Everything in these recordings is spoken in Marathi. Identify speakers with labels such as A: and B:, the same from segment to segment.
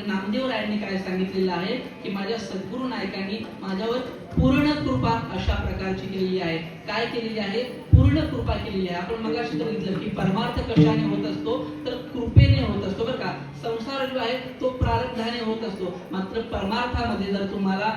A: मग नामदेव रायांनी काय सांगितलेलं आहे की माझ्या सद्गुरू नायकांनी माझ्यावर पूर्ण कृपा अशा प्रकारची केलेली आहे. काय केलेली आहे? पूर्ण कृपा केलेली आहे. आपण मगाशी सांगितलं की परमार्थ कशाने होत असतो तर कृपेने होत असतो बरं का. संसार जो आहे तो प्रारब्धाने होत असतो, मात्र परमार्थामध्ये जर तुम्हाला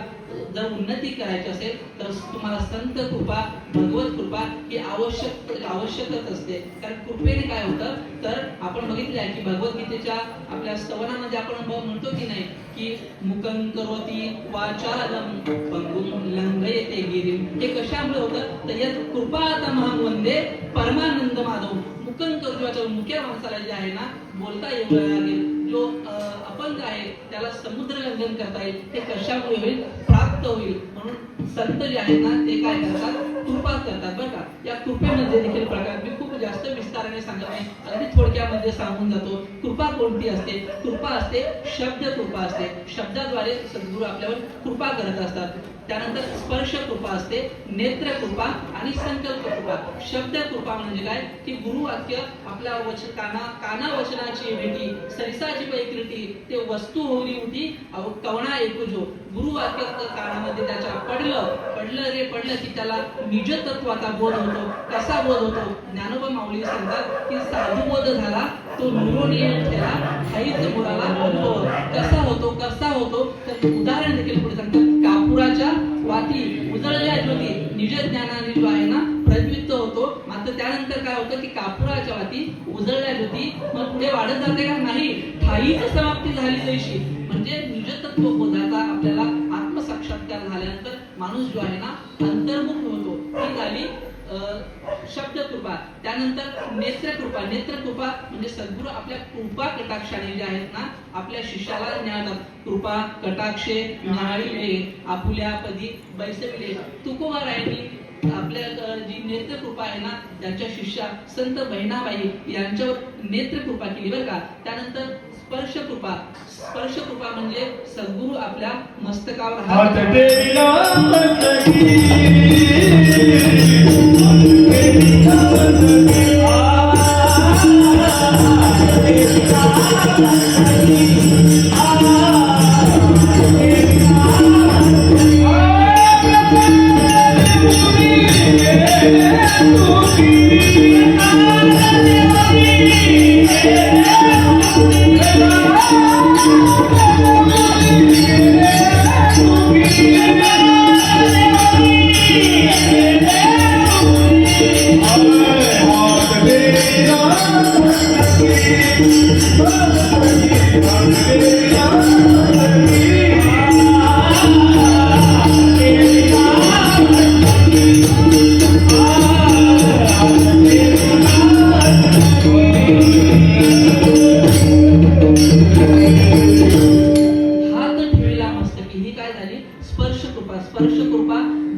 A: जर उन्नती करायची असेल तर तुम्हाला संत कृपा, भगवत कृपा ही आवश्यकच असते. कारण कृपेने काय होतं तर आपण बघितले आहे की भगवद्गीतेच्या आपल्या स्तवनामध्ये आपण म्हणतो की नाही की मुखं करोति वाचालं पंगुं लंघयते गिरिं. हे कशामुळे होतं तर यात कृपातमहं वंदे परमानंद माधव. मुखं करोति, मुख्य माणसाला जे आहे ना बोलता येऊ लागेल, जो अपंग आहे त्याला समुद्र लंघन करता येईल. हे कशामुळे होईल? प्राप्त होईल. म्हणून संत जे आहेत ना ते काय करतात? कृपा करतात बरं का. या कृपेमध्ये देखील प्रकार मी खूप जास्त विस्ताराने सांगत नाही, अगदी थोडक्यामध्ये सांगून जातो. कृपा कोणती असते? कृपा असते शब्द कृपा असते. शब्दाद्वारे सद्गुरू आपल्यावर कृपा करत असतात. त्यानंतर स्पर्श कृपा असते, नेत्र कृपा आणि संकल्प कृपा. शब्द कृपा म्हणजे काय की गुरुवाक्य आपल्या काना वचनाची भेटी, सरिसाची पैकृती, ते वस्तू होली होती कवणा एकूजो. गुरुवाक्य कानामध्ये त्याच्या पडलं की त्याला निज तत्वाचा बोध होतो. कसा बोध होतो? ज्ञानोबा माऊली सांगतात की साधू बोध झाला तो नुरोनिय त्याला हाईच मुलाला अनुभव. कसा होतो तर उदाहरण देखील पुढे सांगतात. कापुराच्या वाती उजळल्या ज्योती निज ज्ञानाने जो आहे ना प्रज्वलित होतो. मात्र त्यानंतर काय होतं की कापुराच्या वाती उजळल्या ज्योती मग पुढे वाढत जाते का? नाही, ठाईच समाप्ती झाली तशी. म्हणजे निजतत्व बोधाचा आपल्याला आत्मसाक्षात्कार झाल्यानंतर माणूस जो आहे ना अंतर्मुख होतो. ही झाली शब्द कृपा. त्यानंतर नेत्र कृपा म्हणजे सद्गुरू आपल्या कृपा कटाक्षाने जे आहेत ना आपल्या शिष्याला ज्ञानात कृपा कटाक्षे न्याहाळिले आपुल्या पदी बैसविले. तुकोबा रायांनी आपल्या जी नेत्र कृपा आहे ना त्यांच्या शिष्या संत बहिणाबाई यांच्यावर नेत्र कृपा केली बरं का. त्यानंतर स्पर्श कृपा म्हणजे सद्गुरू आपल्या मस्तकावर हात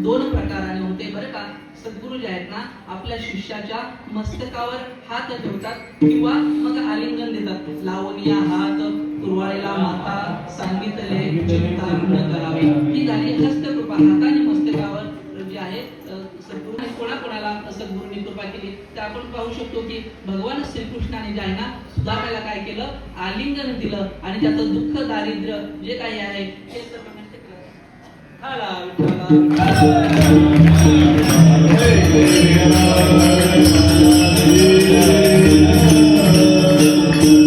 A: दोन प्रकाराने होते बरं का. सद्गुरू जे आहेत ना आपल्या शिष्याच्या मस्तकावर हात ठेवतात किंवा मग आलिंगन देतात. लावणीया हात कुरवाळीला माता सांगितले चिंता न करावे. ही झाली हस्तकृपा. हाताने मस्तकावर जे आहे सद्गुरूने कोणाला सद्गुरूंनी कृपा केली तर आपण पाहू शकतो की भगवान श्रीकृष्णाने जे आहे ना सुधारायला काय केलं? आलिंगन दिलं आणि त्याचं दुःख दारिद्र्य जे काही आहे हे सर्व विठ्ठला